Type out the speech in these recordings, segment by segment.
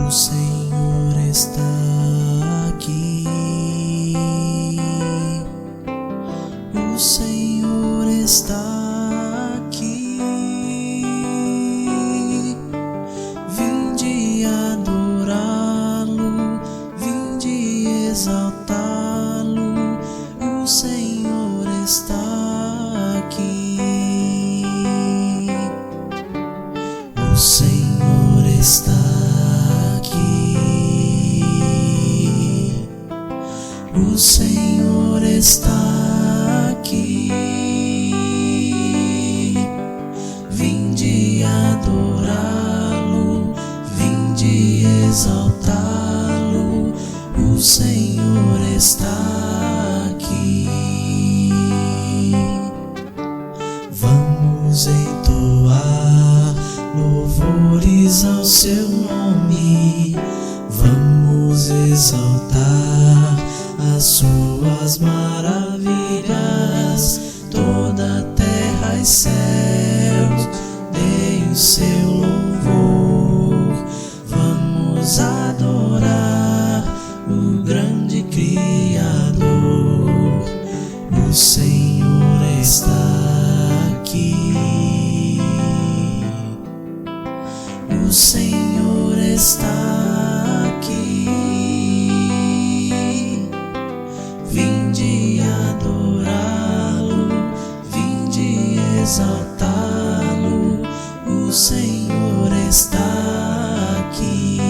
O Senhor está aqui. O Senhor está aqui. Vinde adorá-lo, vinde exaltá-lo. O Senhor está aqui. O Senhor está aqui. O Senhor está aqui. Vinde adorá-lo, vinde exaltá-lo. O Senhor está aqui. Vamos entoar louvores ao seu nome, vamos exaltar as suas maravilhas. Toda a terra e céus deem o seu louvor. Vamos adorar o grande Criador. O Senhor está aqui. O Senhor está aqui. Vinde adorá-lo, vinde exaltá-lo. O Senhor está aqui.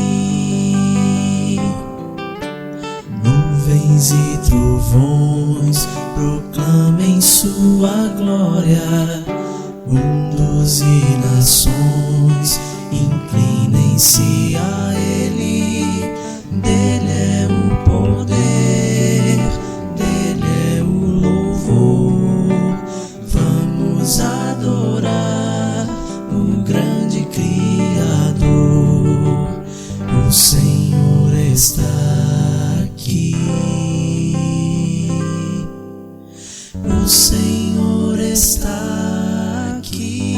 Nuvens e trovões proclamem sua glória. Mundos e nações inclinem-se a Ele. Dele é o poder, dele é o louvor. Vamos adorar o grande Criador. O Senhor está aqui. O Senhor está aqui.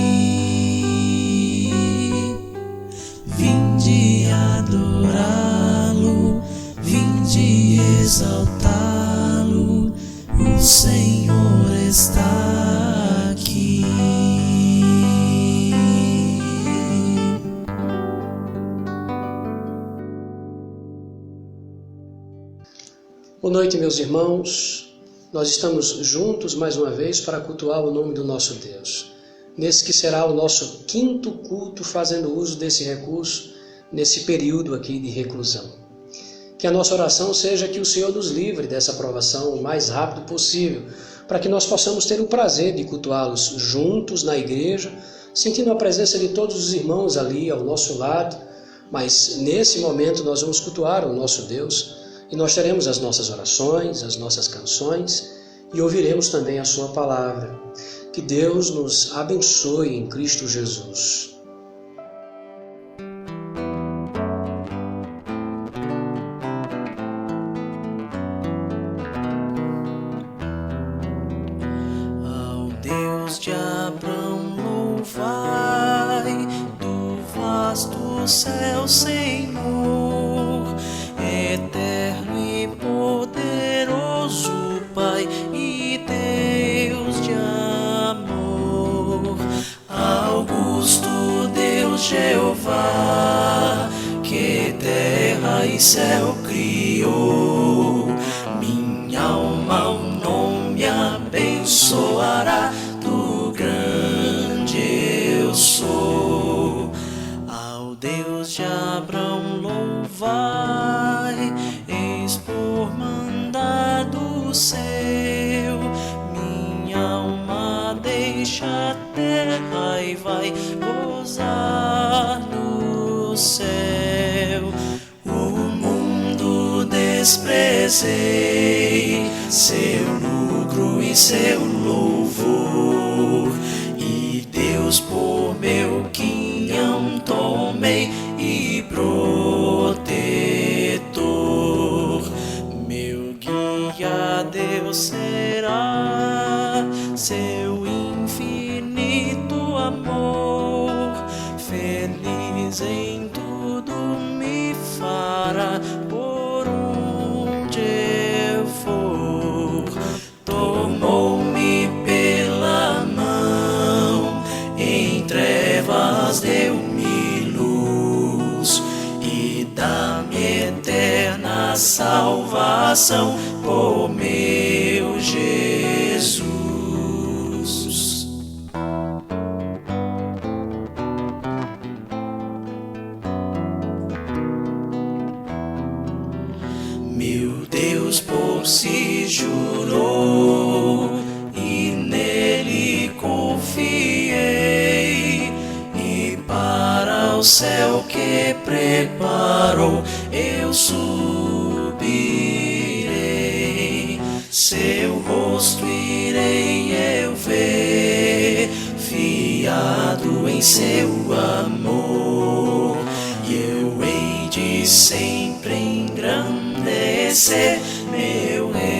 Vinde adorá-lo, vinde exaltá-lo. O Senhor está aqui. Boa noite, meus irmãos. Nós estamos juntos mais uma vez para cultuar o nome do nosso Deus. Nesse que será o nosso quinto culto, fazendo uso desse recurso, nesse período aqui de reclusão. Que a nossa oração seja que o Senhor nos livre dessa provação o mais rápido possível, para que nós possamos ter o prazer de cultuá-los juntos na igreja, sentindo a presença de todos os irmãos ali ao nosso lado. Mas nesse momento nós vamos cultuar o nosso Deus, e nós teremos as nossas orações, as nossas canções, e ouviremos também a sua palavra. Que Deus nos abençoe em Cristo Jesus. Ao Deus de Abraão louvai, do vasto céu, Senhor, eterno e poderoso Pai e Deus de amor. Augusto Deus Jeová, que terra e céu criou. Minha alma ao nome abençoará, do grande eu sou. Ao Deus de Abraão louvai, eis por mandado seu. Minha alma deixa a terra e vai gozar no céu. O mundo desprezei, seu lucro e seu louvor, e Deus por meu quinhão tomei e protetor. Meu guia Deus será, seu infinito amor, feliz em tudo me salvação, ó meu Jesus. Meu Deus por si jurou, e nele confiei, e para o céu que preparou eu subirei. Seu rosto irei eu ver, fiado em seu amor, e eu hei de sempre engrandecer meu Redentor.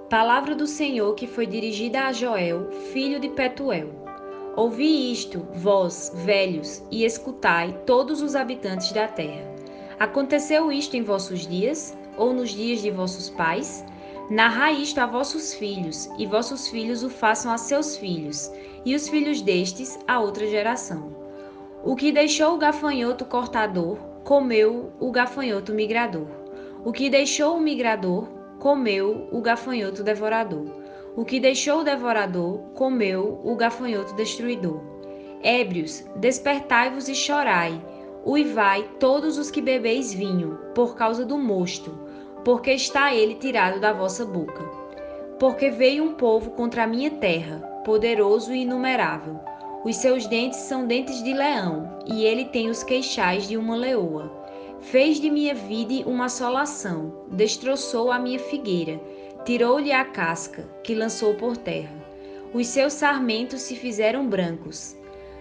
Palavra do Senhor que foi dirigida a Joel, filho de Petuel. Ouvi isto, vós, velhos, e escutai, todos os habitantes da terra. Aconteceu isto em vossos dias, ou nos dias de vossos pais? Narrai isto a vossos filhos, e vossos filhos o façam a seus filhos, e os filhos destes a outra geração. O que deixou o gafanhoto cortador, comeu o gafanhoto migrador. O que deixou o migrador, comeu o gafanhoto devorador. O que deixou o devorador, comeu o gafanhoto destruidor. Ébrios, despertai-vos e chorai, uivai todos os que bebeis vinho, por causa do mosto, porque está ele tirado da vossa boca. Porque veio um povo contra a minha terra, poderoso e inumerável. Os seus dentes são dentes de leão, e ele tem os queixais de uma leoa. Fez de minha vide uma assolação, destroçou a minha figueira, tirou-lhe a casca, que lançou por terra. Os seus sarmentos se fizeram brancos.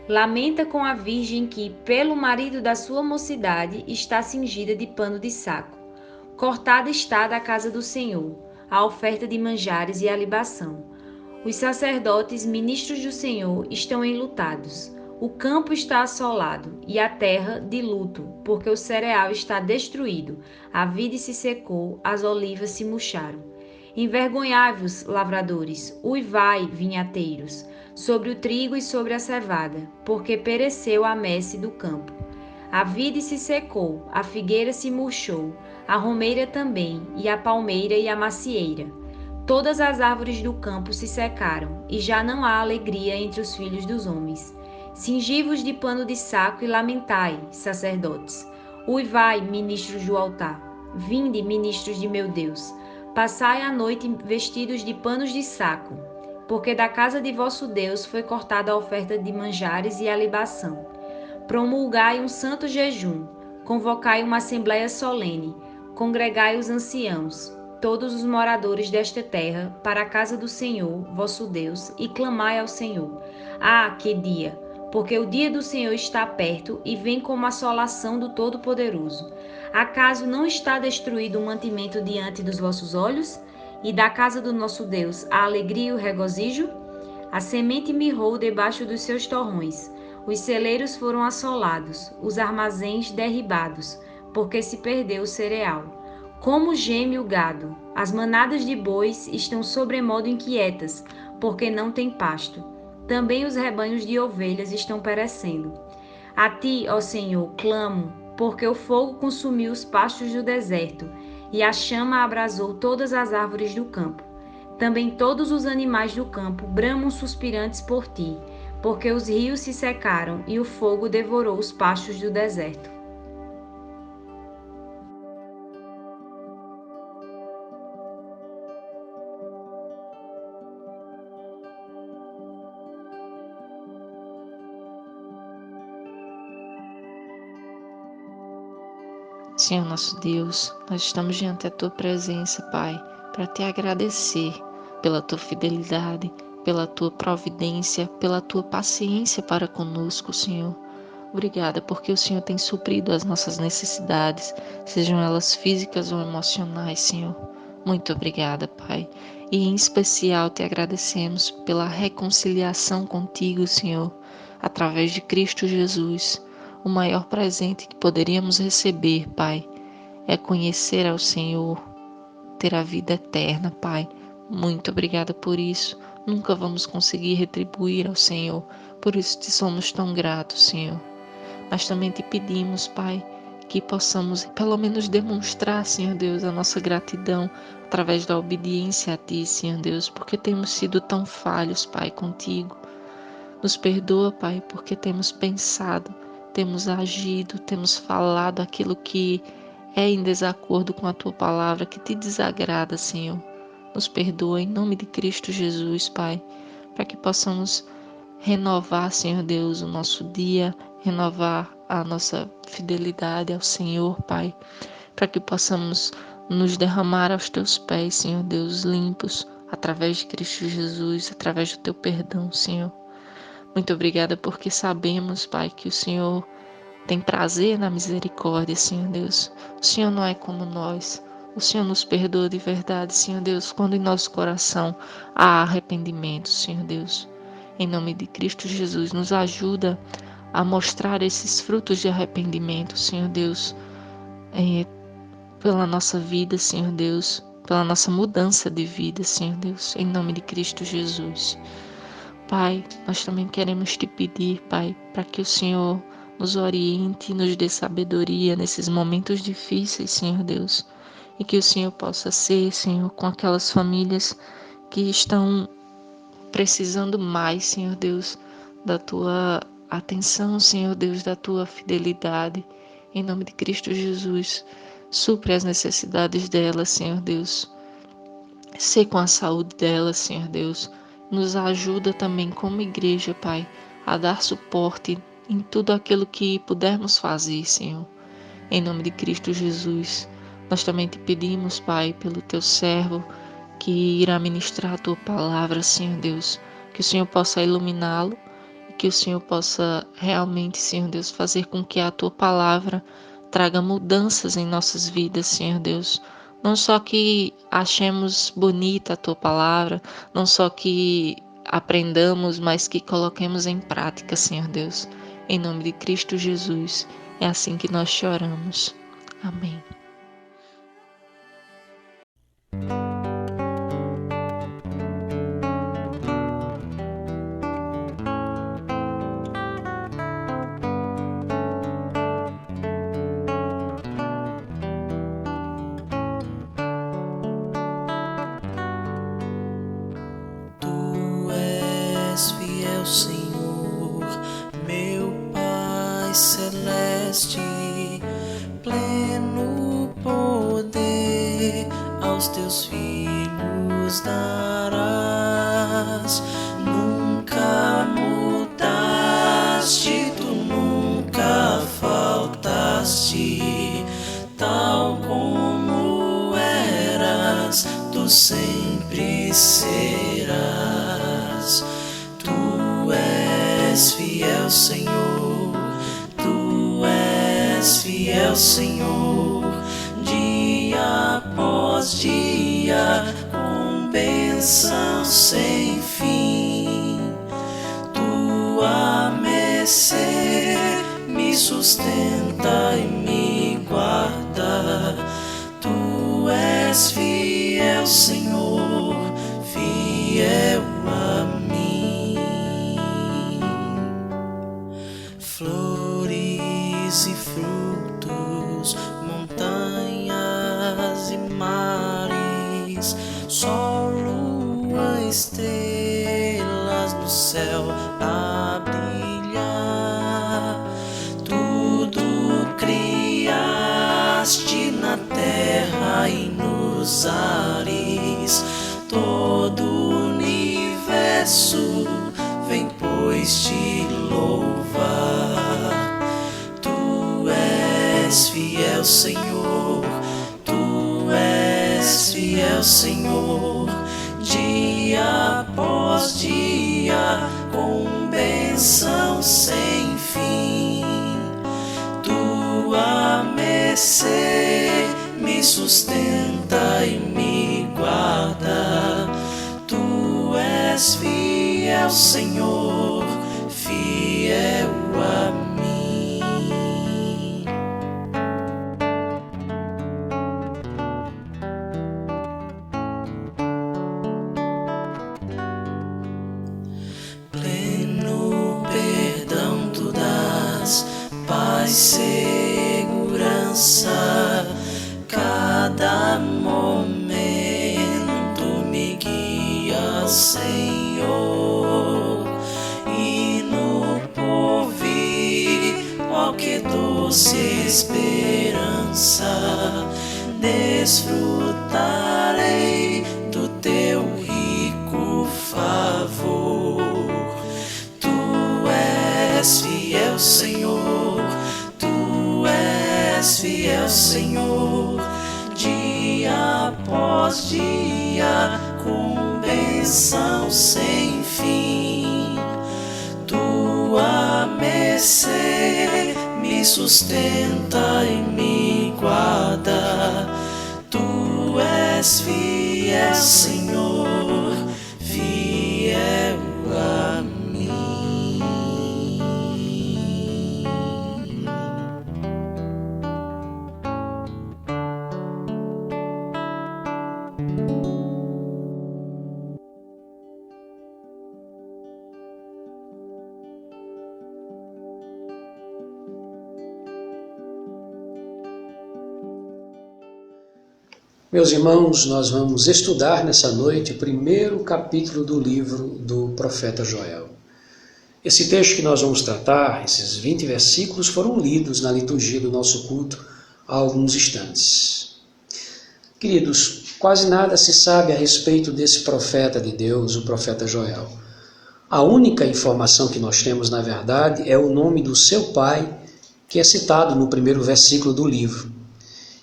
Lamenta com a virgem que, pelo marido da sua mocidade, está cingida de pano de saco. Cortada está da casa do Senhor a oferta de manjares e a libação. Os sacerdotes, ministros do Senhor, estão enlutados. O campo está assolado e a terra de luto, porque o cereal está destruído, a vide se secou, as olivas se murcharam. Envergonhai-vos, lavradores, uivai, vinhateiros, sobre o trigo e sobre a cevada, porque pereceu a messe do campo. A vide se secou, a figueira se murchou, a romeira também, e a palmeira e a macieira. Todas as árvores do campo se secaram, e já não há alegria entre os filhos dos homens. Cingi-vos de pano de saco e lamentai, sacerdotes. Uivai, ministros do altar. Vinde, ministros de meu Deus. Passai a noite vestidos de panos de saco, porque da casa de vosso Deus foi cortada a oferta de manjares e a libação. Promulgai um santo jejum, convocai uma assembleia solene, congregai os anciãos, todos os moradores desta terra, para a casa do Senhor, vosso Deus, e clamai ao Senhor. Ah, que dia! Porque o dia do Senhor está perto e vem como assolação do Todo-Poderoso. Acaso não está destruído o mantimento diante dos vossos olhos? E da casa do nosso Deus a alegria e o regozijo? A semente mirrou debaixo dos seus torrões. Os celeiros foram assolados, os armazéns derribados, porque se perdeu o cereal. Como geme o gado, as manadas de bois estão sobremodo inquietas, porque não tem pasto. Também os rebanhos de ovelhas estão perecendo. A ti, ó Senhor, clamo, porque o fogo consumiu os pastos do deserto, e a chama abrasou todas as árvores do campo. Também todos os animais do campo bramam suspirantes por ti, porque os rios se secaram e o fogo devorou os pastos do deserto. Senhor nosso Deus, nós estamos diante da Tua presença, Pai, para Te agradecer pela Tua fidelidade, pela Tua providência, pela Tua paciência para conosco, Senhor. Obrigada porque o Senhor tem suprido as nossas necessidades, sejam elas físicas ou emocionais, Senhor. Muito obrigada, Pai. E em especial te agradecemos pela reconciliação contigo, Senhor, através de Cristo Jesus. O maior presente que poderíamos receber, Pai, é conhecer ao Senhor, ter a vida eterna, Pai. Muito obrigada por isso. Nunca vamos conseguir retribuir ao Senhor, por isso te somos tão gratos, Senhor. Mas também te pedimos, Pai, que possamos pelo menos demonstrar, Senhor Deus, a nossa gratidão através da obediência a Ti, Senhor Deus, porque temos sido tão falhos, Pai, contigo. Nos perdoa, Pai, porque temos pensado, temos agido, temos falado aquilo que é em desacordo com a Tua palavra, que te desagrada, Senhor. Nos perdoa em nome de Cristo Jesus, Pai, para que possamos renovar, Senhor Deus, o nosso dia, renovar a nossa fidelidade ao Senhor, Pai, para que possamos nos derramar aos Teus pés, Senhor Deus, limpos, através de Cristo Jesus, através do Teu perdão, Senhor. Muito obrigada porque sabemos, Pai, que o Senhor tem prazer na misericórdia, Senhor Deus. O Senhor não é como nós. O Senhor nos perdoa de verdade, Senhor Deus, quando em nosso coração há arrependimento, Senhor Deus. Em nome de Cristo Jesus, nos ajuda a mostrar esses frutos de arrependimento, Senhor Deus, pela nossa vida, Senhor Deus, pela nossa mudança de vida, Senhor Deus, em nome de Cristo Jesus. Pai, nós também queremos te pedir, Pai, para que o Senhor nos oriente, nos dê sabedoria nesses momentos difíceis, Senhor Deus, e que o Senhor possa ser, Senhor, com aquelas famílias que estão precisando mais, Senhor Deus, da Tua atenção, Senhor Deus, da Tua fidelidade, em nome de Cristo Jesus. Supre as necessidades delas, Senhor Deus. Sê com a saúde delas, Senhor Deus. Nos ajuda também como igreja, Pai, a dar suporte em tudo aquilo que pudermos fazer, Senhor. Em nome de Cristo Jesus. Nós também te pedimos, Pai, pelo Teu servo que irá ministrar a Tua palavra, Senhor Deus. Que o Senhor possa iluminá-lo e que o Senhor possa realmente, Senhor Deus, fazer com que a Tua palavra traga mudanças em nossas vidas, Senhor Deus. Não só que achemos bonita a Tua palavra, não só que aprendamos, mas que coloquemos em prática, Senhor Deus. Em nome de Cristo Jesus, é assim que nós choramos. Amém. Fiel Senhor, meu Pai celeste, pleno poder aos teus filhos darás. Nunca mudaste, tu nunca faltaste, tal como eras, tu sempre serás. Tu és fiel, Senhor, Tu és fiel, Senhor, dia após dia, com bênção sem fim. Tua mercê me sustenta e me guarda. Tu és fiel, Senhor, fiel a mim. Flores e frutos, montanhas e mares, sol, lua, estrelas no céu a brilhar. Tudo criaste na terra e nos ares, todo o universo vem, pois, te louvar. Tu és fiel, Senhor, Tu és fiel, Senhor, dia após dia, com bênção sem fim. Tua mercê me sustenta e me guarda. és fiel, Senhor, fiel a mim. Pleno perdão tu dás, paz, segurança, cada momento me guia, Senhor, e no porvir, ó que doce esperança, desfrutarei do teu rico favor. Tu és fiel, Senhor, tu és fiel, Senhor, dia após dia, com bênção sem fim. Tua mercê me sustenta e me guarda. Tu és fiel, Senhor, fiel a mim. Meus irmãos, nós vamos estudar nessa noite o primeiro capítulo do livro do profeta Joel. Esse texto que nós vamos tratar, esses 20 versículos, foram lidos na liturgia do nosso culto há alguns instantes. Queridos, quase nada se sabe a respeito desse profeta de Deus, o profeta Joel. A única informação que nós temos, na verdade, é o nome do seu pai, que é citado no primeiro versículo do livro.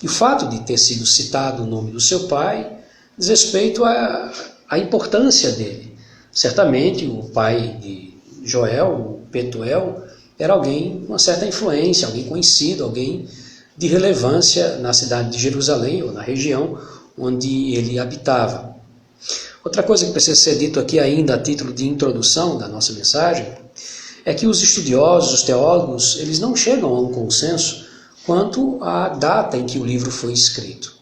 E o fato de ter sido citado o nome do seu pai diz respeito à importância dele. Certamente o pai de Joel, o Petuel, era alguém com uma certa influência, alguém conhecido, alguém de relevância na cidade de Jerusalém ou na região onde ele habitava. Outra coisa que precisa ser dito aqui ainda a título de introdução da nossa mensagem é que os estudiosos, os teólogos, eles não chegam a um consenso quanto à data em que o livro foi escrito.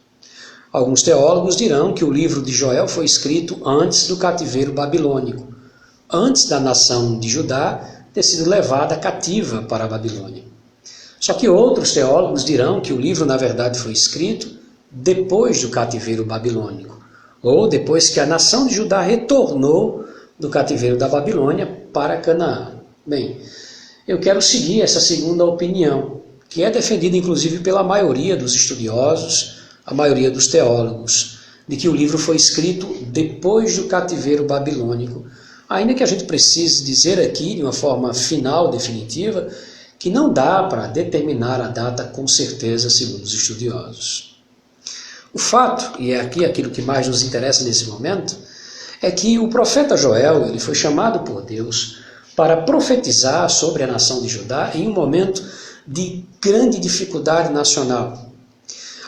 Alguns teólogos dirão que o livro de Joel foi escrito antes do cativeiro babilônico, antes da nação de Judá ter sido levada cativa para a Babilônia. Só que outros teólogos dirão que o livro, na verdade, foi escrito depois do cativeiro babilônico, ou depois que a nação de Judá retornou do cativeiro da Babilônia para Canaã. Bem, eu quero seguir essa segunda opinião, que é defendida inclusive pela maioria dos estudiosos, a maioria dos teólogos, de que o livro foi escrito depois do cativeiro babilônico, ainda que a gente precise dizer aqui, de uma forma final, definitiva, que não dá para determinar a data com certeza, segundo os estudiosos. O fato, e é aqui aquilo que mais nos interessa nesse momento, é que o profeta Joel ele foi chamado por Deus para profetizar sobre a nação de Judá em um momento de grande dificuldade nacional.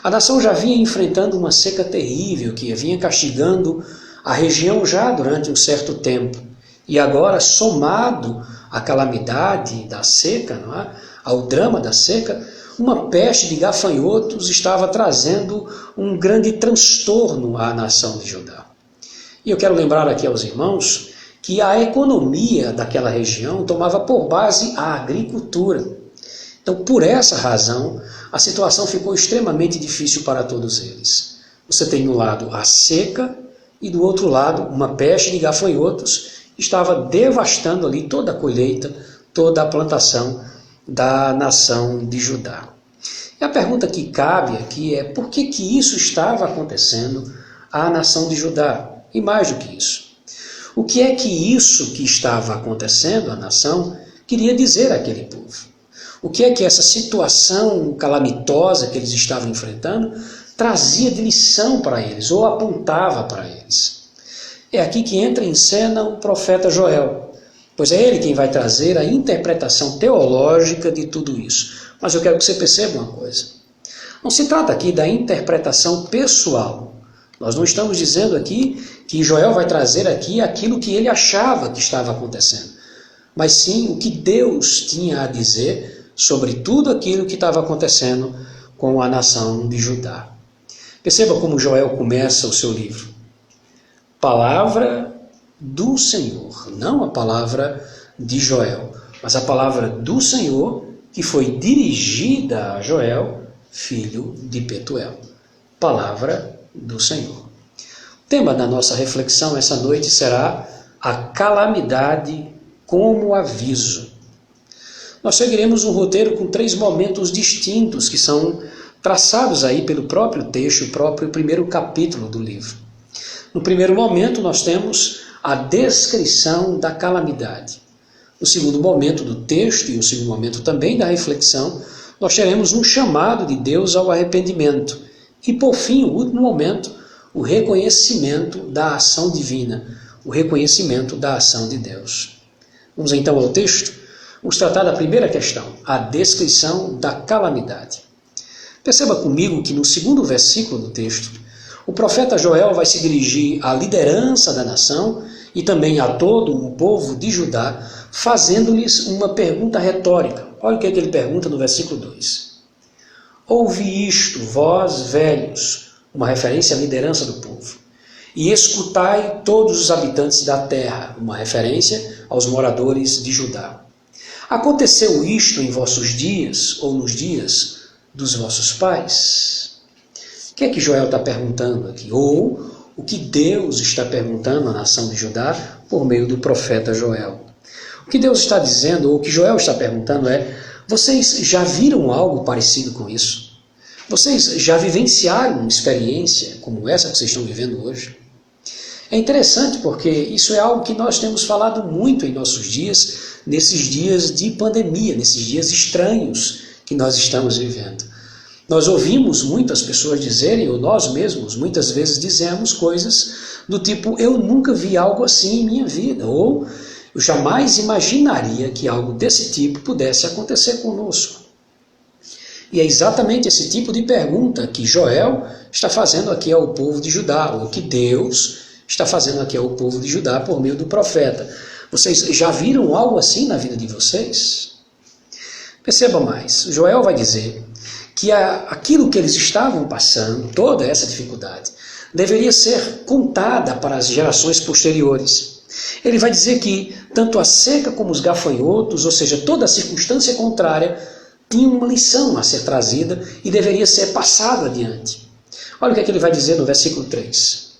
A nação já vinha enfrentando uma seca terrível que vinha castigando a região já durante um certo tempo. E agora, somado à calamidade da seca, não é? Ao drama da seca, uma peste de gafanhotos estava trazendo um grande transtorno à nação de Judá. E eu quero lembrar aqui aos irmãos que a economia daquela região tomava por base a agricultura. Então, por essa razão, a situação ficou extremamente difícil para todos eles. Você tem de um lado a seca e do outro lado uma peste de gafanhotos que estava devastando ali toda a colheita, toda a plantação da nação de Judá. E a pergunta que cabe aqui é por que isso estava acontecendo à nação de Judá? E mais do que isso, o que é que isso que estava acontecendo à nação queria dizer àquele povo? O que é que essa situação calamitosa que eles estavam enfrentando trazia de lição para eles, ou apontava para eles? É aqui que entra em cena o profeta Joel, pois é ele quem vai trazer a interpretação teológica de tudo isso. Mas eu quero que você perceba uma coisa. Não se trata aqui da interpretação pessoal, Nós não estamos dizendo aqui que Joel vai trazer aqui aquilo que ele achava que estava acontecendo, mas sim o que Deus tinha a dizer sobre tudo aquilo que estava acontecendo com a nação de Judá. Perceba como Joel começa o seu livro. Palavra do Senhor, não a palavra de Joel, mas a palavra do Senhor que foi dirigida a Joel, filho de Petuel. Palavra do Senhor. O tema da nossa reflexão essa noite será a calamidade como aviso. Nós seguiremos um roteiro com 3 momentos distintos que são traçados aí pelo próprio texto, o próprio primeiro capítulo do livro. No primeiro momento nós temos a descrição da calamidade. No segundo momento do texto e no segundo momento também da reflexão, nós teremos um chamado de Deus ao arrependimento. E por fim, o último momento, o reconhecimento da ação divina, o reconhecimento da ação de Deus. Vamos então ao texto? Vamos tratar da primeira questão, a descrição da calamidade. Perceba comigo que no segundo versículo do texto, o profeta Joel vai se dirigir à liderança da nação e também a todo o povo de Judá, fazendo-lhes uma pergunta retórica. Olha o que ele pergunta no versículo 2. Ouvi isto, vós velhos, uma referência à liderança do povo, e escutai todos os habitantes da terra, uma referência aos moradores de Judá. Aconteceu isto em vossos dias, ou nos dias dos vossos pais? O que é que Joel está perguntando aqui? Ou o que Deus está perguntando à nação de Judá por meio do profeta Joel? O que Deus está dizendo, ou o que Joel está perguntando é: vocês já viram algo parecido com isso? Vocês já vivenciaram uma experiência como essa que vocês estão vivendo hoje? É interessante porque isso é algo que nós temos falado muito em nossos dias, nesses dias de pandemia, nesses dias estranhos que nós estamos vivendo. Nós ouvimos muitas pessoas dizerem, ou nós mesmos muitas vezes dizemos coisas do tipo: eu nunca vi algo assim em minha vida, ou eu jamais imaginaria que algo desse tipo pudesse acontecer conosco. E é exatamente esse tipo de pergunta que Joel está fazendo aqui ao povo de Judá, ou que Deus está fazendo aqui ao povo de Judá por meio do profeta. Vocês já viram algo assim na vida de vocês? Perceba mais, Joel vai dizer que aquilo que eles estavam passando, toda essa dificuldade, deveria ser contada para as gerações posteriores. Ele vai dizer que tanto a seca como os gafanhotos, ou seja, toda a circunstância contrária, tinha uma lição a ser trazida e deveria ser passada adiante. Olha o que é que ele vai dizer no versículo 3.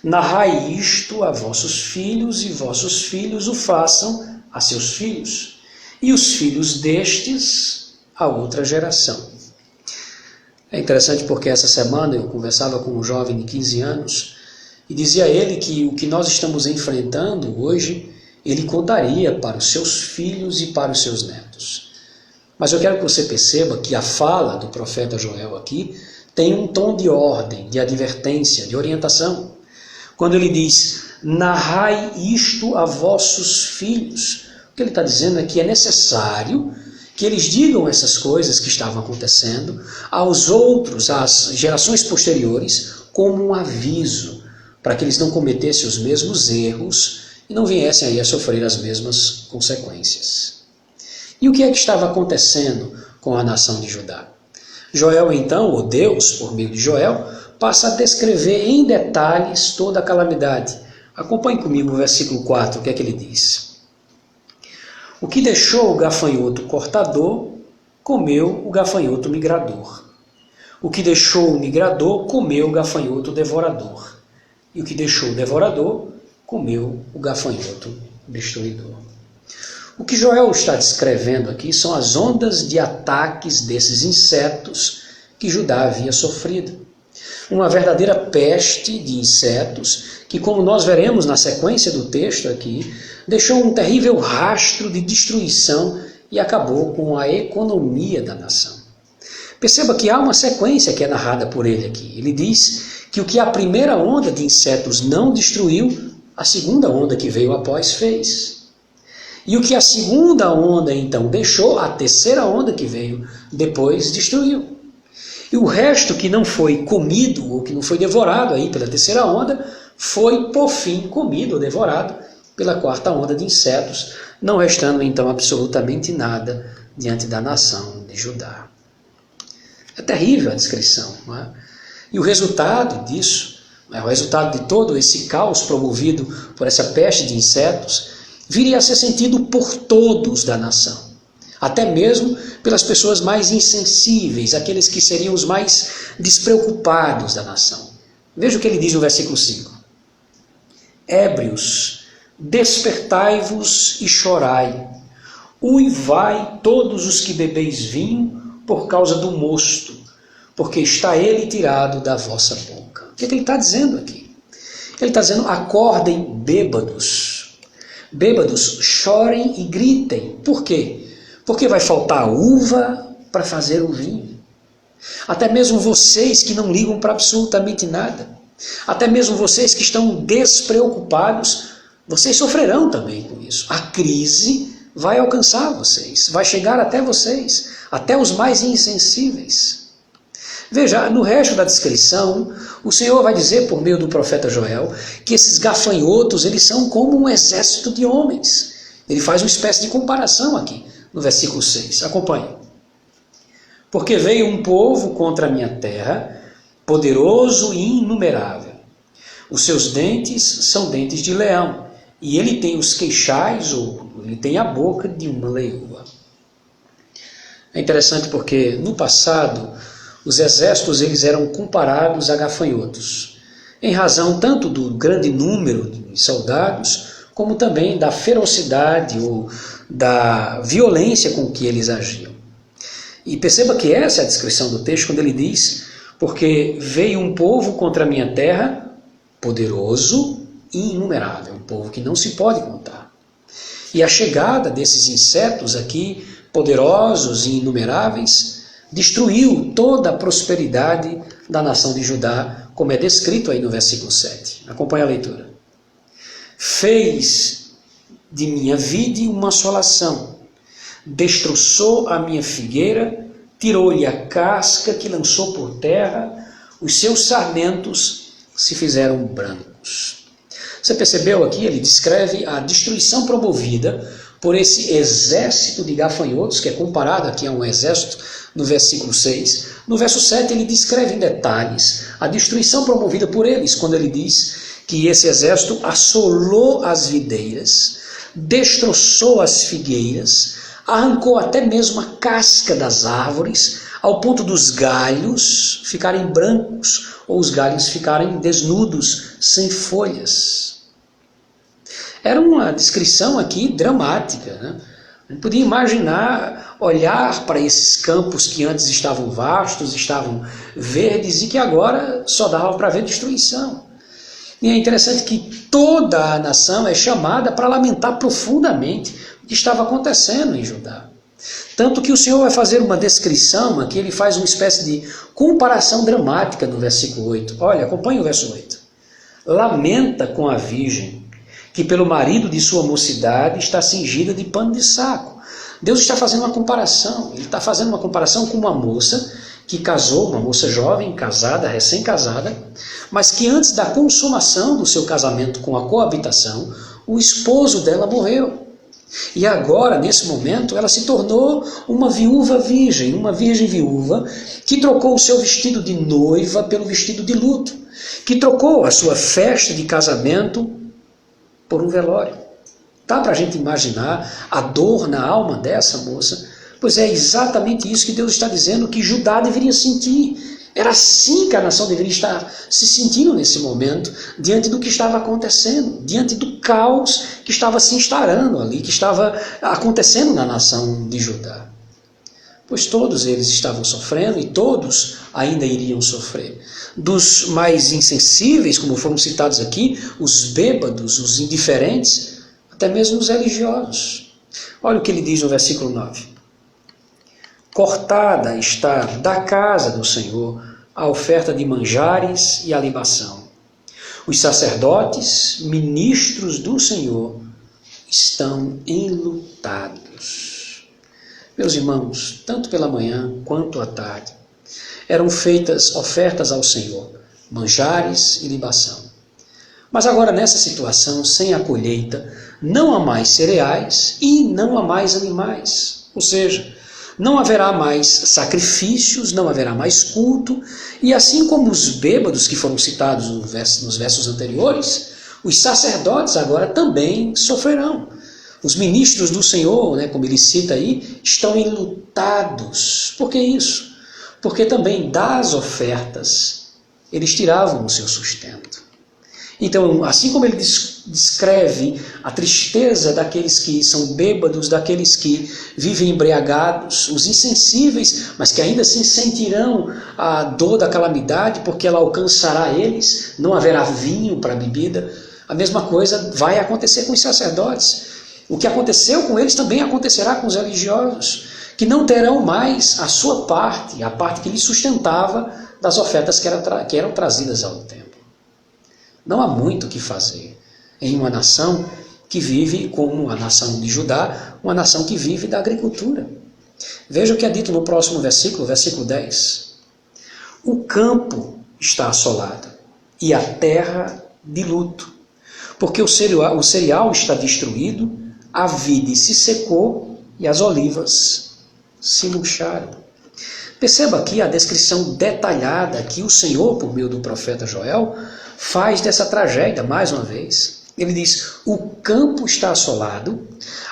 Narrai isto a vossos filhos, e vossos filhos o façam a seus filhos, e os filhos destes a outra geração. É interessante porque essa semana eu conversava com um jovem de 15 anos e dizia a ele que o que nós estamos enfrentando hoje, ele contaria para os seus filhos e para os seus netos. Mas eu quero que você perceba que a fala do profeta Joel aqui tem um tom de ordem, de advertência, de orientação. Quando ele diz, narrai isto a vossos filhos, o que ele está dizendo é que é necessário que eles digam essas coisas que estavam acontecendo aos outros, às gerações posteriores, como um aviso, para que eles não cometessem os mesmos erros e não viessem aí a sofrer as mesmas consequências. E o que é que estava acontecendo com a nação de Judá? Joel então, ou Deus, por meio de Joel, passa a descrever em detalhes toda a calamidade. Acompanhe comigo o versículo 4, o que é que ele diz? O que deixou o gafanhoto cortador, comeu o gafanhoto migrador. O que deixou o migrador, comeu o gafanhoto devorador. E o que deixou o devorador, comeu o gafanhoto destruidor. O que Joel está descrevendo aqui são as ondas de ataques desses insetos que Judá havia sofrido. Uma verdadeira peste de insetos que, como nós veremos na sequência do texto aqui, deixou um terrível rastro de destruição e acabou com a economia da nação. Perceba que há uma sequência que é narrada por ele aqui. Ele diz que o que a primeira onda de insetos não destruiu, a segunda onda que veio após fez. E o que a segunda onda então deixou, a terceira onda que veio depois destruiu. E o resto que não foi comido ou que não foi devorado aí pela terceira onda, foi por fim comido ou devorado pela quarta onda de insetos, não restando então absolutamente nada diante da nação de Judá. É terrível a descrição, não é? E o resultado disso, o resultado de todo esse caos promovido por essa peste de insetos, viria a ser sentido por todos da nação, até mesmo pelas pessoas mais insensíveis, aqueles que seriam os mais despreocupados da nação. Veja o que ele diz no versículo 5. Ébrios, despertai-vos e chorai, uivai todos os que bebeis vinho por causa do mosto, porque está ele tirado da vossa boca. O que ele está dizendo aqui? Ele está dizendo, acordem bêbados. Bêbados, chorem e gritem. Por quê? Porque vai faltar uva para fazer o vinho. Até mesmo vocês que não ligam para absolutamente nada, até mesmo vocês que estão despreocupados, vocês sofrerão também com isso. A crise vai alcançar vocês, vai chegar até vocês, até os mais insensíveis. Veja, no resto da descrição, o Senhor vai dizer por meio do profeta Joel que esses gafanhotos, eles são como um exército de homens. Ele faz uma espécie de comparação aqui, no versículo 6. Acompanhe. Porque veio um povo contra a minha terra, poderoso e inumerável. Os seus dentes são dentes de leão, e ele tem os queixais, ou ele tem a boca de uma leoa. É interessante porque no passado os exércitos eles eram comparados a gafanhotos, em razão tanto do grande número de soldados, como também da ferocidade ou da violência com que eles agiam. E perceba que essa é a descrição do texto quando ele diz, porque veio um povo contra a minha terra, poderoso e inumerável, um povo que não se pode contar. E a chegada desses insetos aqui, poderosos e inumeráveis, destruiu toda a prosperidade da nação de Judá, como é descrito aí no versículo 7. Acompanhe a leitura. Fez de minha vide uma assolação, destroçou a minha figueira, tirou-lhe a casca que lançou por terra, os seus sarmentos se fizeram brancos. Você percebeu aqui? Ele descreve a destruição promovida por esse exército de gafanhotos, que é comparado aqui a um exército no versículo 6. No verso 7 ele descreve em detalhes a destruição promovida por eles, quando ele diz que esse exército assolou as videiras, destroçou as figueiras, arrancou até mesmo a casca das árvores, ao ponto dos galhos ficarem brancos, ou os galhos ficarem desnudos, sem folhas. Era uma descrição aqui dramática, né? A gente podia imaginar, olhar para esses campos que antes estavam vastos, estavam verdes e que agora só dava para ver destruição. E é interessante que toda a nação é chamada para lamentar profundamente o que estava acontecendo em Judá. Tanto que o Senhor vai fazer uma descrição, aqui ele faz uma espécie de comparação dramática no versículo 8. Olha, acompanhe o verso 8. Lamenta com a virgem, que pelo marido de sua mocidade está cingida de pano de saco. Deus está fazendo uma comparação, ele está fazendo uma comparação com uma moça que casou, uma moça jovem, casada, recém-casada, mas que antes da consumação do seu casamento com a coabitação, o esposo dela morreu. E agora, nesse momento, ela se tornou uma viúva virgem, uma virgem viúva, que trocou o seu vestido de noiva pelo vestido de luto, que trocou a sua festa de casamento por um velório. Dá para a gente imaginar a dor na alma dessa moça? Pois é exatamente isso que Deus está dizendo que Judá deveria sentir. Era assim que a nação deveria estar se sentindo nesse momento, diante do que estava acontecendo, diante do caos que estava se instaurando ali, que estava acontecendo na nação de Judá. Pois todos eles estavam sofrendo e todos ainda iriam sofrer. Dos mais insensíveis, como foram citados aqui, os bêbados, os indiferentes, até mesmo os religiosos. Olha o que ele diz no versículo 9. Cortada está da casa do Senhor a oferta de manjares e a libação. Os sacerdotes, ministros do Senhor, estão enlutados. Meus irmãos, tanto pela manhã quanto à tarde, Eram feitas ofertas ao Senhor, manjares e libação. Mas agora, nessa situação, sem a colheita, não há mais cereais e não há mais animais. Ou seja, não haverá mais sacrifícios, não haverá mais culto, e assim como os bêbados que foram citados nos versos anteriores, os sacerdotes agora também sofrerão. Os ministros do Senhor, como ele cita aí, estão enlutados. Por que isso? Porque também das ofertas eles tiravam o seu sustento. Então, assim como ele descreve a tristeza daqueles que são bêbados, daqueles que vivem embriagados, os insensíveis, mas que ainda assim sentirão a dor da calamidade, porque ela alcançará eles, não haverá vinho para a bebida, a mesma coisa vai acontecer com os sacerdotes. O que aconteceu com eles também acontecerá com os religiosos, que não terão mais a sua parte, a parte que lhes sustentava das ofertas que eram trazidas ao templo. Não há muito o que fazer em uma nação que vive como a nação de Judá, uma nação que vive da agricultura. Veja o que é dito no próximo versículo, versículo 10. O campo está assolado e a terra de luto, porque o cereal está destruído, a vide se secou e as olivas se murcharam. Perceba aqui a descrição detalhada que o Senhor, por meio do profeta Joel, faz dessa tragédia, mais uma vez. Ele diz, o campo está assolado,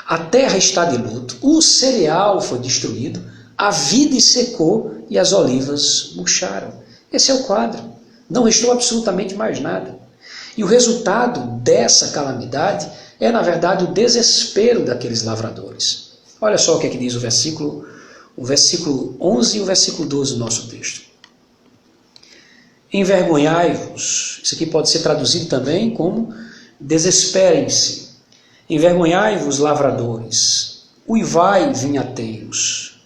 a terra está de luto, o cereal foi destruído, a vide secou e as olivas murcharam. Esse é o quadro. Não restou absolutamente mais nada. E o resultado dessa calamidade é, na verdade, o desespero daqueles lavradores. Olha só o que é que diz o versículo 11 e o versículo 12 do nosso texto. Envergonhai-vos, isso aqui pode ser traduzido também como desesperem-se. Envergonhai-vos, lavradores, uivai, vinhateiros,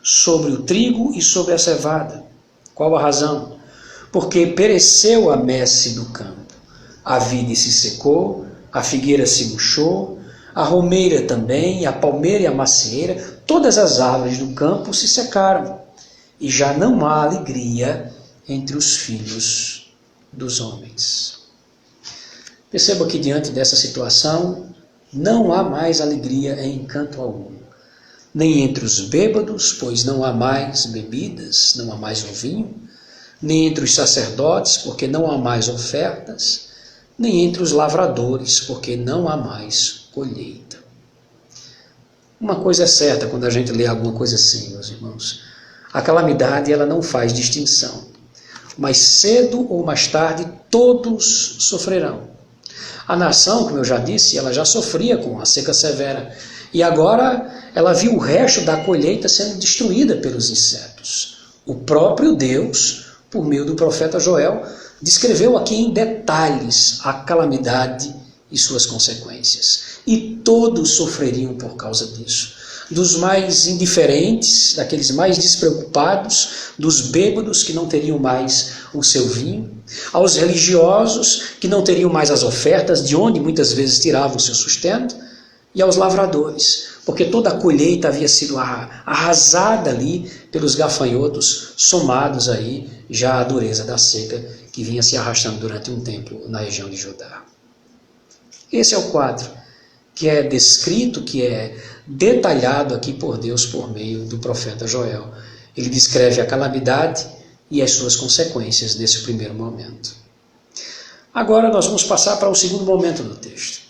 sobre o trigo e sobre a cevada. Qual a razão? Porque pereceu a messe do campo, a vide se secou, a figueira se murchou, a romeira também, a palmeira e a macieira, todas as árvores do campo se secaram, e já não há alegria entre os filhos dos homens. Perceba que diante dessa situação, não há mais alegria em canto algum. Nem entre os bêbados, pois não há mais bebidas, não há mais o vinho, nem entre os sacerdotes, porque não há mais ofertas, nem entre os lavradores, porque não há mais colheita. Uma coisa é certa quando a gente lê alguma coisa assim, meus irmãos. A calamidade ela não faz distinção. Mas cedo ou mais tarde todos sofrerão. A nação, como eu já disse, ela já sofria com a seca severa. E agora ela viu o resto da colheita sendo destruída pelos insetos. O próprio Deus, por meio do profeta Joel, descreveu aqui em detalhes a calamidade e suas consequências. E todos sofreriam por causa disso. Dos mais indiferentes, daqueles mais despreocupados, dos bêbados que não teriam mais o seu vinho, aos religiosos que não teriam mais as ofertas, de onde muitas vezes tiravam o seu sustento, e aos lavradores, porque toda a colheita havia sido arrasada ali pelos gafanhotos, somados aí já à dureza da seca que vinha se arrastando durante um tempo na região de Judá. Esse é o quadro que é descrito, que é detalhado aqui por Deus por meio do profeta Joel. Ele descreve a calamidade e as suas consequências nesse primeiro momento. Agora nós vamos passar para o segundo momento do texto.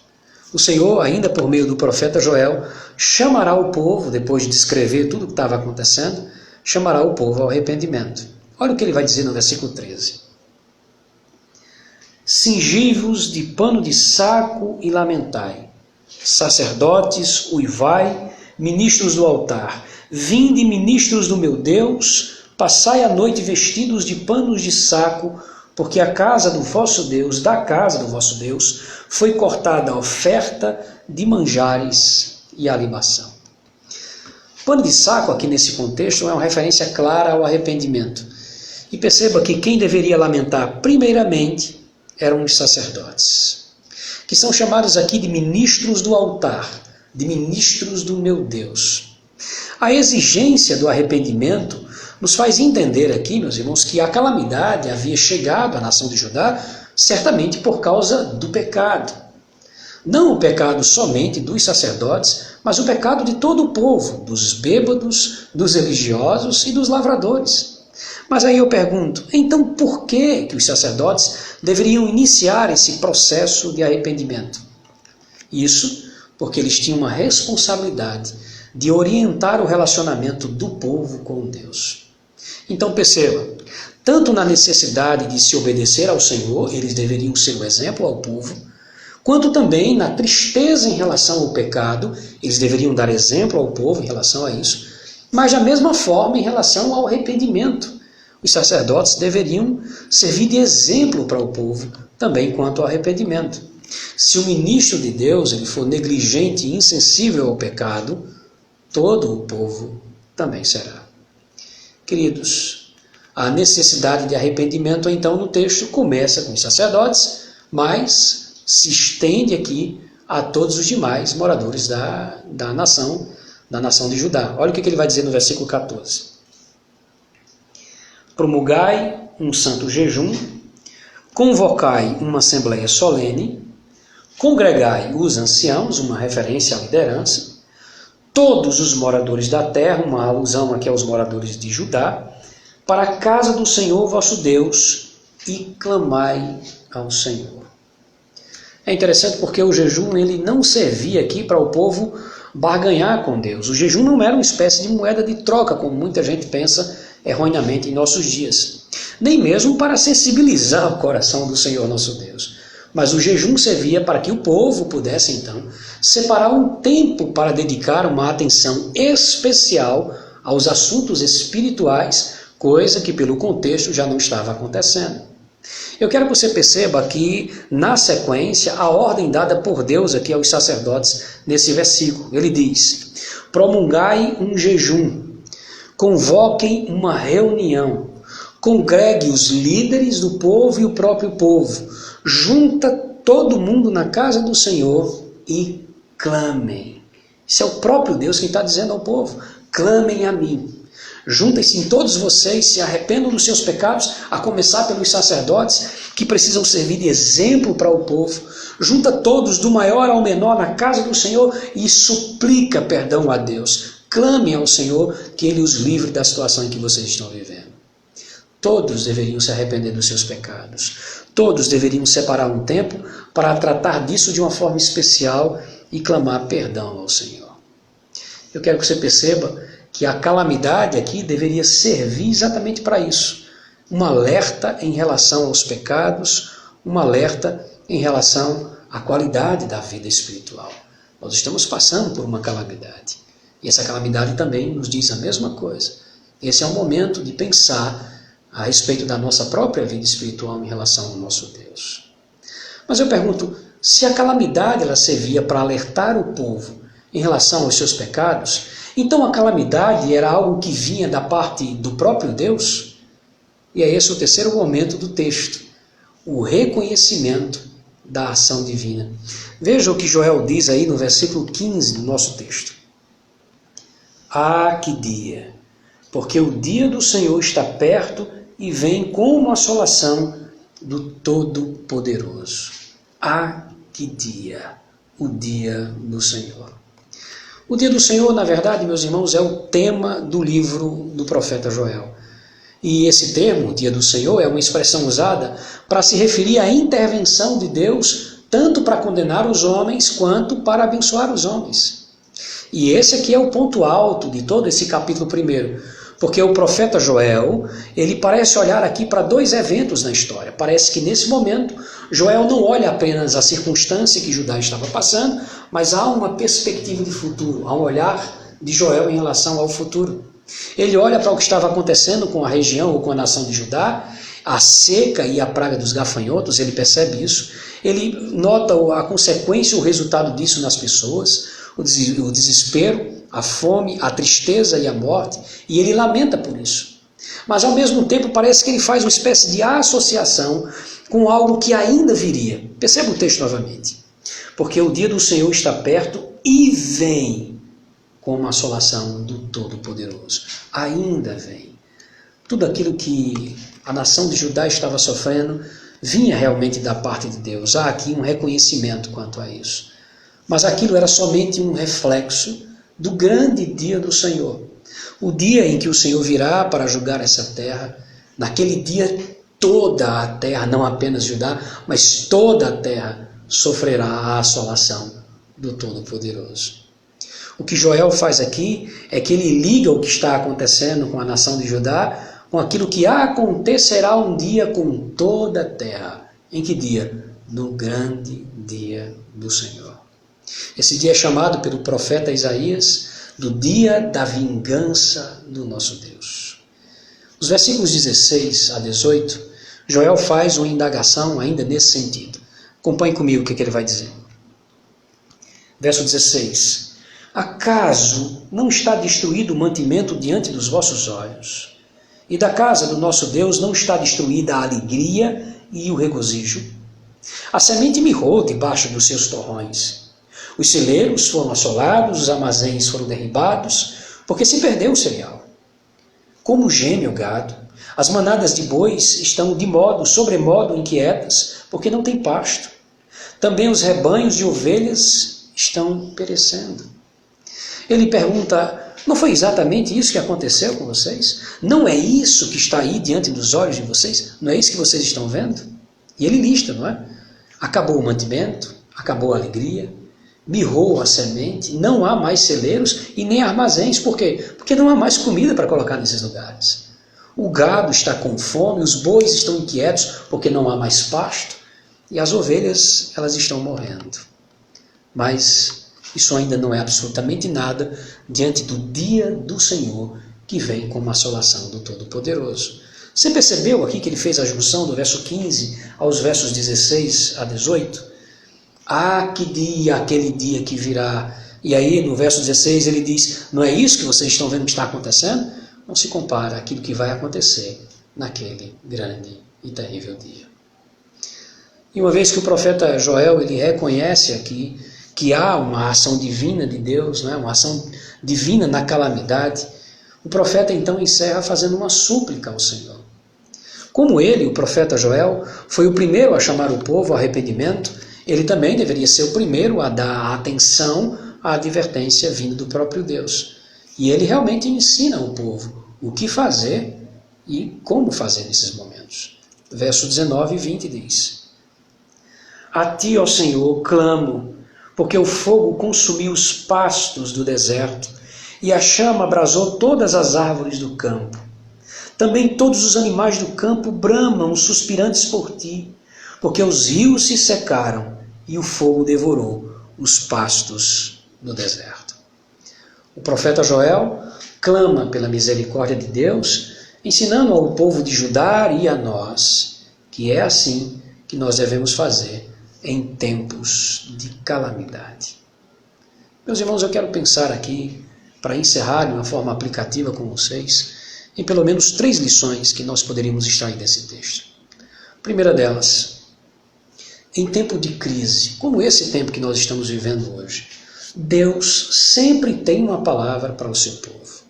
O Senhor, ainda por meio do profeta Joel, chamará o povo, depois de descrever tudo o que estava acontecendo, chamará o povo ao arrependimento. Olha o que ele vai dizer no versículo 13. Cingi-vos de pano de saco e lamentai, sacerdotes, uivai, ministros do altar, vinde, ministros do meu Deus, passai a noite vestidos de panos de saco, porque a casa do vosso Deus, da casa do vosso Deus, foi cortada a oferta de manjares e a libação. Pano de saco aqui nesse contexto é uma referência clara ao arrependimento. E perceba que quem deveria lamentar primeiramente eram os sacerdotes, que são chamados aqui de ministros do altar, de ministros do meu Deus. A exigência do arrependimento nos faz entender aqui, meus irmãos, que a calamidade havia chegado à nação de Judá certamente por causa do pecado. Não o pecado somente dos sacerdotes, mas o pecado de todo o povo, dos bêbados, dos religiosos e dos lavradores. Mas aí eu pergunto, então por que os sacerdotes deveriam iniciar esse processo de arrependimento? Isso porque eles tinham uma responsabilidade de orientar o relacionamento do povo com Deus. Então perceba, tanto na necessidade de se obedecer ao Senhor, eles deveriam ser o exemplo ao povo, quanto também na tristeza em relação ao pecado, eles deveriam dar exemplo ao povo em relação a isso, mas da mesma forma em relação ao arrependimento. Os sacerdotes deveriam servir de exemplo para o povo também quanto ao arrependimento. Se o ministro de Deus ele for negligente e insensível ao pecado, todo o povo também será. Queridos, a necessidade de arrependimento, então, no texto começa com os sacerdotes, mas se estende aqui a todos os demais moradores da nação de Judá. Olha o que ele vai dizer no versículo 14. Promulgai um santo jejum, convocai uma assembleia solene, congregai os anciãos, uma referência à liderança, todos os moradores da terra, uma alusão aqui aos moradores de Judá, para a casa do Senhor vosso Deus, e clamai ao Senhor. É interessante porque o jejum ele não servia aqui para o povo barganhar com Deus. O jejum não era uma espécie de moeda de troca, como muita gente pensa erroneamente em nossos dias. Nem mesmo para sensibilizar o coração do Senhor nosso Deus. Mas o jejum servia para que o povo pudesse, então, separar um tempo para dedicar uma atenção especial aos assuntos espirituais, coisa que pelo contexto já não estava acontecendo. Eu quero que você perceba aqui, na sequência, a ordem dada por Deus aqui aos sacerdotes nesse versículo. Ele diz, promulgai um jejum, convoquem uma reunião, congregue os líderes do povo e o próprio povo, junta todo mundo na casa do Senhor e clamem. Isso é o próprio Deus que está dizendo ao povo, clamem a mim. Juntem-se todos vocês, se arrependam dos seus pecados, a começar pelos sacerdotes, que precisam servir de exemplo para o povo. Junta todos, do maior ao menor, na casa do Senhor e suplica perdão a Deus. Clamem ao Senhor que Ele os livre da situação em que vocês estão vivendo. Todos deveriam se arrepender dos seus pecados. Todos deveriam separar um tempo para tratar disso de uma forma especial e clamar perdão ao Senhor. Eu quero que você perceba que a calamidade aqui deveria servir exatamente para isso. Um alerta em relação aos pecados, um alerta em relação à qualidade da vida espiritual. Nós estamos passando por uma calamidade. E essa calamidade também nos diz a mesma coisa. Esse é o momento de pensar a respeito da nossa própria vida espiritual em relação ao nosso Deus. Mas eu pergunto, se a calamidade ela servia para alertar o povo em relação aos seus pecados, então a calamidade era algo que vinha da parte do próprio Deus? E é esse o terceiro momento do texto, o reconhecimento da ação divina. Veja o que Joel diz aí no versículo 15 do nosso texto. Ah, que dia! Porque o dia do Senhor está perto e vem como assolação do Todo-Poderoso. Ah, que dia! O dia do Senhor. O dia do Senhor, na verdade, meus irmãos, é o tema do livro do profeta Joel. E esse termo, dia do Senhor, é uma expressão usada para se referir à intervenção de Deus, tanto para condenar os homens, quanto para abençoar os homens. E esse aqui é o ponto alto de todo esse capítulo 1, porque o profeta Joel, ele parece olhar aqui para dois eventos na história. Parece que nesse momento, Joel não olha apenas a circunstância que Judá estava passando, mas há uma perspectiva de futuro, há um olhar de Joel em relação ao futuro. Ele olha para o que estava acontecendo com a região ou com a nação de Judá, a seca e a praga dos gafanhotos, ele percebe isso, ele nota a consequência, o resultado disso nas pessoas, o desespero, a fome, a tristeza e a morte, e ele lamenta por isso. Mas ao mesmo tempo parece que ele faz uma espécie de associação com algo que ainda viria. Perceba o texto novamente. Porque o dia do Senhor está perto e vem como a assolação do Todo-Poderoso. Ainda vem. tudo aquilo que a nação de Judá estava sofrendo vinha realmente da parte de Deus. Há aqui um reconhecimento quanto a isso. Mas aquilo era somente um reflexo do grande dia do Senhor. O dia em que o Senhor virá para julgar essa terra. Naquele dia toda a terra, não apenas Judá, mas toda a terra sofrerá a assolação do Todo-Poderoso. O que Joel faz aqui é que ele liga o que está acontecendo com a nação de Judá com aquilo que acontecerá um dia com toda a terra. Em que dia? No grande dia do Senhor. Esse dia é chamado pelo profeta Isaías do dia da vingança do nosso Deus. Os versículos 16 a 18, Joel faz uma indagação ainda nesse sentido. Acompanhe comigo o que ele vai dizer. Verso 16. Acaso não está destruído o mantimento diante dos vossos olhos? E da casa do nosso Deus não está destruída a alegria e o regozijo? A semente mirrou debaixo dos seus torrões. Os celeiros foram assolados, os armazéns foram derribados, porque se perdeu o cereal. Como geme o gado, as manadas de bois estão de modo, sobremodo inquietas, porque não tem pasto. Também os rebanhos de ovelhas estão perecendo. Ele pergunta: não foi exatamente isso que aconteceu com vocês? Não é isso que está aí diante dos olhos de vocês? Não é isso que vocês estão vendo? E ele lista, não é? Acabou o mantimento, acabou a alegria, mirrou a semente, não há mais celeiros e nem armazéns. Por quê? Porque não há mais comida para colocar nesses lugares. O gado está com fome, os bois estão inquietos porque não há mais pasto e as ovelhas, elas estão morrendo. Mas isso ainda não é absolutamente nada diante do dia do Senhor que vem com uma assolação do Todo-Poderoso. Você percebeu aqui que ele fez a junção do verso 15 aos versos 16 a 18? Ah, que dia, aquele dia que virá. E aí no verso 16 ele diz: não é isso que vocês estão vendo que está acontecendo? Não se compara àquilo que vai acontecer naquele grande e terrível dia. E uma vez que o profeta Joel ele reconhece aqui que há uma ação divina de Deus, né? Uma ação divina na calamidade, o profeta então encerra fazendo uma súplica ao Senhor. Como ele, o profeta Joel, foi o primeiro a chamar o povo ao arrependimento, ele também deveria ser o primeiro a dar atenção à advertência vinda do próprio Deus. E ele realmente ensina ao povo o que fazer e como fazer nesses momentos. Verso 19 e 20 diz: A ti, ó Senhor, clamo, porque o fogo consumiu os pastos do deserto e a chama abrasou todas as árvores do campo. Também todos os animais do campo bramam, suspirantes por ti, porque os rios se secaram e o fogo devorou os pastos do deserto. O profeta Joel clama pela misericórdia de Deus, ensinando ao povo de Judá e a nós que é assim que nós devemos fazer em tempos de calamidade. Meus irmãos, eu quero pensar aqui, para encerrar de uma forma aplicativa com vocês, em pelo menos 3 lições que nós poderíamos extrair desse texto. A primeira delas: em tempo de crise, como esse tempo que nós estamos vivendo hoje, Deus sempre tem uma palavra para o seu povo.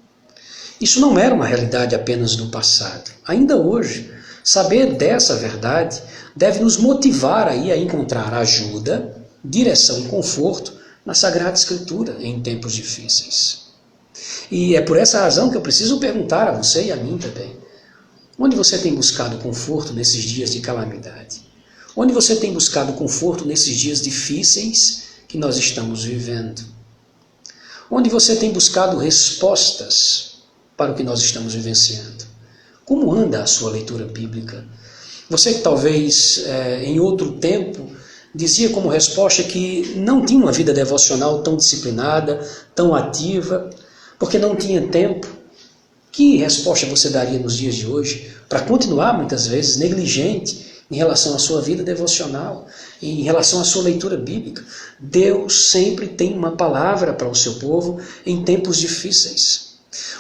Isso não era uma realidade apenas do passado. Ainda hoje, saber dessa verdade deve nos motivar aí a encontrar ajuda, direção e conforto na Sagrada Escritura em tempos difíceis. E é por essa razão que eu preciso perguntar a você e a mim também: onde você tem buscado conforto nesses dias de calamidade? Onde você tem buscado conforto nesses dias difíceis que nós estamos vivendo? Onde você tem buscado respostas para o que nós estamos vivenciando? Como anda a sua leitura bíblica? Você que talvez em outro tempo dizia como resposta que não tinha uma vida devocional tão disciplinada, tão ativa, porque não tinha tempo. Que resposta você daria nos dias de hoje para continuar muitas vezes negligente em relação à sua vida devocional, em relação à sua leitura bíblica? Deus sempre tem uma palavra para o seu povo em tempos difíceis.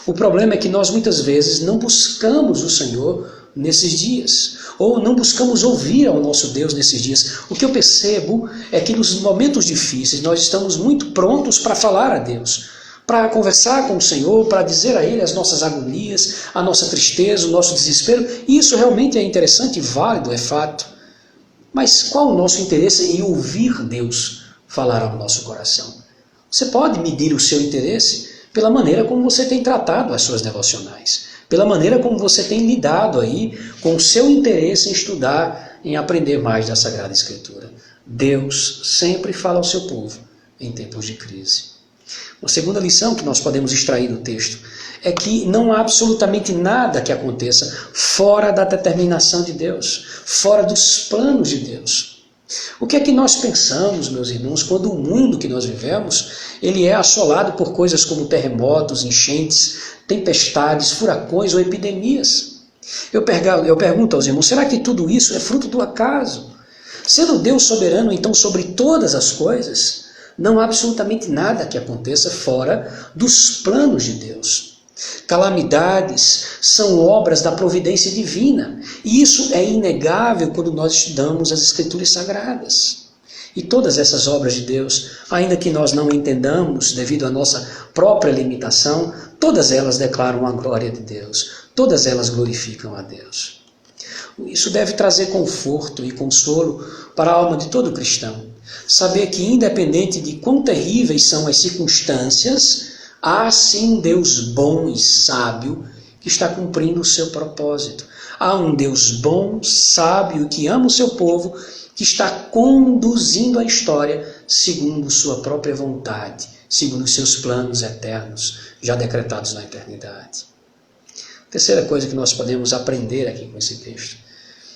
O problema é que nós muitas vezes não buscamos o Senhor nesses dias, ou não buscamos ouvir ao nosso Deus nesses dias. O que eu percebo é que nos momentos difíceis nós estamos muito prontos para falar a Deus, para conversar com o Senhor, para dizer a Ele as nossas agonias, a nossa tristeza, o nosso desespero. E isso realmente é interessante e válido, é fato. Mas qual o nosso interesse em ouvir Deus falar ao nosso coração? Você pode medir o seu interesse pela maneira como você tem tratado as suas devocionais, pela maneira como você tem lidado aí com o seu interesse em estudar, em aprender mais da Sagrada Escritura. Deus sempre fala ao seu povo em tempos de crise. Uma segunda lição que nós podemos extrair do texto é que não há absolutamente nada que aconteça fora da determinação de Deus, fora dos planos de Deus. O que é que nós pensamos, meus irmãos, quando o mundo que nós vivemos, ele é assolado por coisas como terremotos, enchentes, tempestades, furacões ou epidemias? Eu pergunto aos irmãos, será que tudo isso é fruto do acaso? Sendo Deus soberano, então, sobre todas as coisas, não há absolutamente nada que aconteça fora dos planos de Deus. Calamidades são obras da providência divina, e isso é inegável quando nós estudamos as Escrituras Sagradas. E todas essas obras de Deus, ainda que nós não entendamos devido à nossa própria limitação, todas elas declaram a glória de Deus, todas elas glorificam a Deus. Isso deve trazer conforto e consolo para a alma de todo cristão. Saber que, independente de quão terríveis são as circunstâncias, há sim um Deus bom e sábio que está cumprindo o seu propósito. Há um Deus bom, sábio, que ama o seu povo, que está conduzindo a história segundo sua própria vontade, segundo os seus planos eternos, já decretados na eternidade. Terceira coisa que nós podemos aprender aqui com esse texto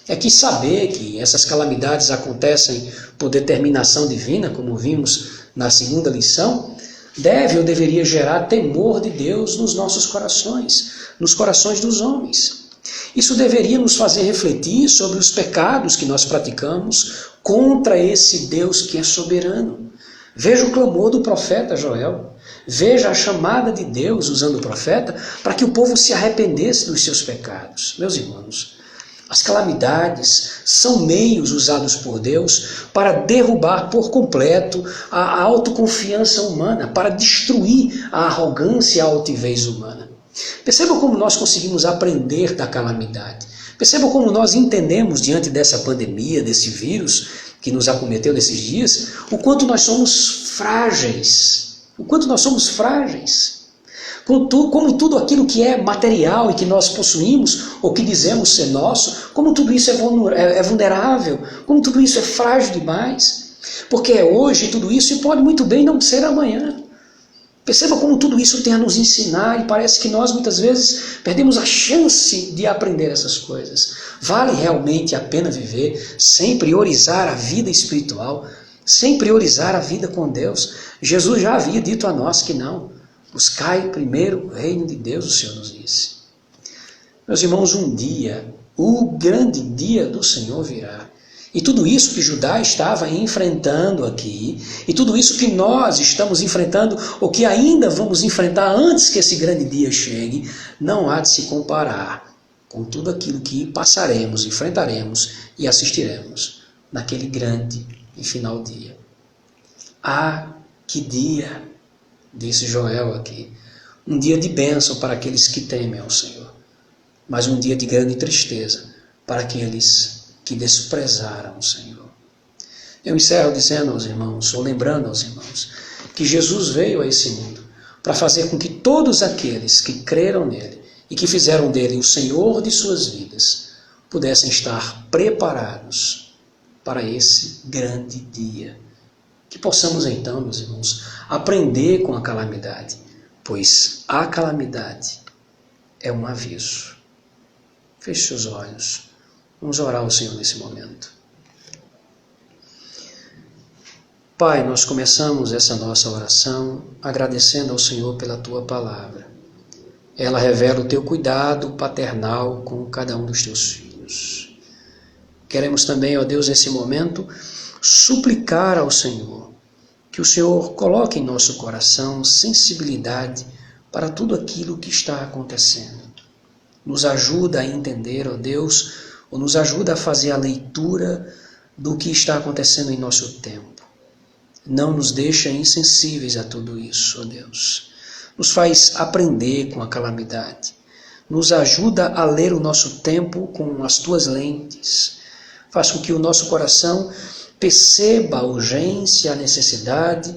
é que saber que essas calamidades acontecem por determinação divina, como vimos na segunda lição, deve ou deveria gerar temor de Deus nos nossos corações, nos corações dos homens. Isso deveria nos fazer refletir sobre os pecados que nós praticamos contra esse Deus que é soberano. Veja o clamor do profeta Joel. Veja a chamada de Deus usando o profeta para que o povo se arrependesse dos seus pecados. Meus irmãos, as calamidades são meios usados por Deus para derrubar por completo a autoconfiança humana, para destruir a arrogância e a altivez humana. Perceba como nós conseguimos aprender da calamidade. Perceba como nós entendemos diante dessa pandemia, desse vírus que nos acometeu nesses dias, o quanto nós somos frágeis. O quanto nós somos frágeis. Como tudo aquilo que é material e que nós possuímos, ou que dizemos ser nosso, como tudo isso é vulnerável, como tudo isso é frágil demais. Porque é hoje tudo isso e pode muito bem não ser amanhã. Perceba como tudo isso tem a nos ensinar e parece que nós muitas vezes perdemos a chance de aprender essas coisas. Vale realmente a pena viver sem priorizar a vida espiritual, sem priorizar a vida com Deus? Jesus já havia dito a nós que não. Buscai primeiro o reino de Deus, o Senhor nos disse. Meus irmãos, um dia, o grande dia do Senhor virá. E tudo isso que Judá estava enfrentando aqui, e tudo isso que nós estamos enfrentando, ou que ainda vamos enfrentar antes que esse grande dia chegue, não há de se comparar com tudo aquilo que passaremos, enfrentaremos e assistiremos naquele grande e final dia. Ah, que dia, disse Joel aqui, um dia de bênção para aqueles que temem ao Senhor, mas um dia de grande tristeza para aqueles que desprezaram o Senhor. Eu encerro dizendo aos irmãos, ou lembrando aos irmãos, que Jesus veio a esse mundo para fazer com que todos aqueles que creram nele e que fizeram dele o Senhor de suas vidas pudessem estar preparados para esse grande dia. Que possamos então, meus irmãos, aprender com a calamidade, pois a calamidade é um aviso. Feche seus olhos. Vamos orar ao Senhor nesse momento. Pai, nós começamos essa nossa oração agradecendo ao Senhor pela Tua palavra. Ela revela o Teu cuidado paternal com cada um dos Teus filhos. Queremos também, ó Deus, nesse momento, suplicar ao Senhor que o Senhor coloque em nosso coração sensibilidade para tudo aquilo que está acontecendo. Nos ajuda a entender, ó Deus, ou nos ajuda a fazer a leitura do que está acontecendo em nosso tempo. Não nos deixa insensíveis a tudo isso, ó Deus. nos faz aprender com a calamidade, nos ajuda a ler o nosso tempo com as tuas lentes, faz com que o nosso coração perceba a urgência, a necessidade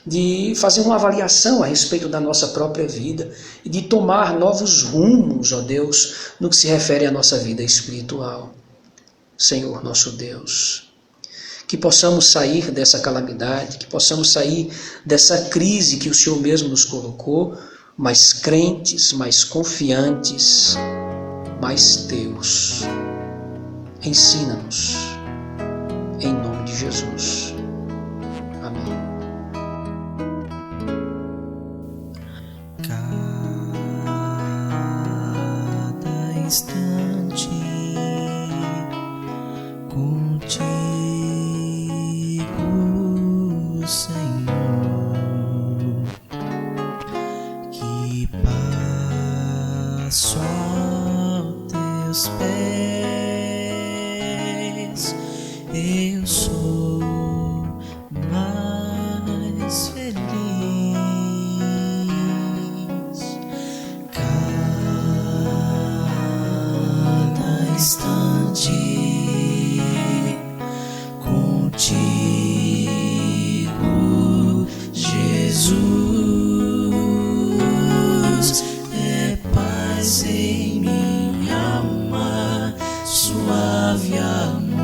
de fazer uma avaliação a respeito da nossa própria vida e de tomar novos rumos, ó Deus, no que se refere à nossa vida espiritual. Senhor nosso Deus, que possamos sair dessa calamidade, que possamos sair dessa crise que o Senhor mesmo nos colocou, mais crentes, mais confiantes, mais teus. Ensina-nos, em nome de Jesus. Amém. Cada instante contigo, Senhor, que passo aos teus pés, eu sou mais feliz. Cada instante contigo, Jesus, é paz em minha alma, suave amor.